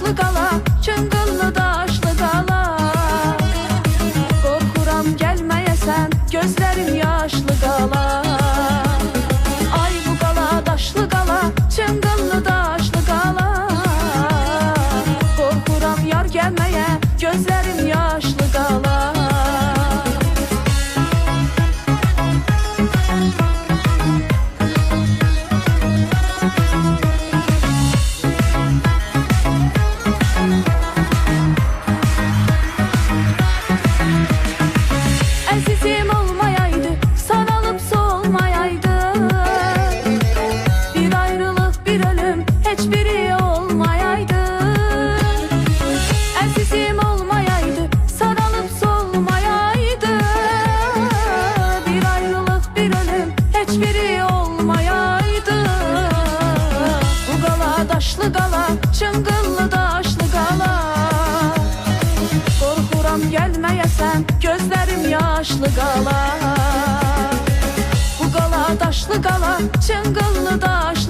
daşlı qala, çıngıllı daşlı qala. Qorxuram gəlməyəsən, gözlərim yaşlı qala. Ay bu qala, daşlı qala, çıngıllı daşlı qala. Qorxuram yar gəlməyə, gözlərim yaşlı qala. Əzizim olmayaydı, saralıp solmayaydı. Bir ayrılık, bir ölüm, heç biri olmayaydı. Əzizim olmayaydı, saralıp solmayaydı. Bir ayrılık, bir ölüm, heç biri olmayaydı. Bu qala, daşlı qala, çıngıllı daşlı qala. Qorxuram gəlməyəsən, gözlərim yaşlı qala. Bu qala, daşlı qala, çıngıllı daşlı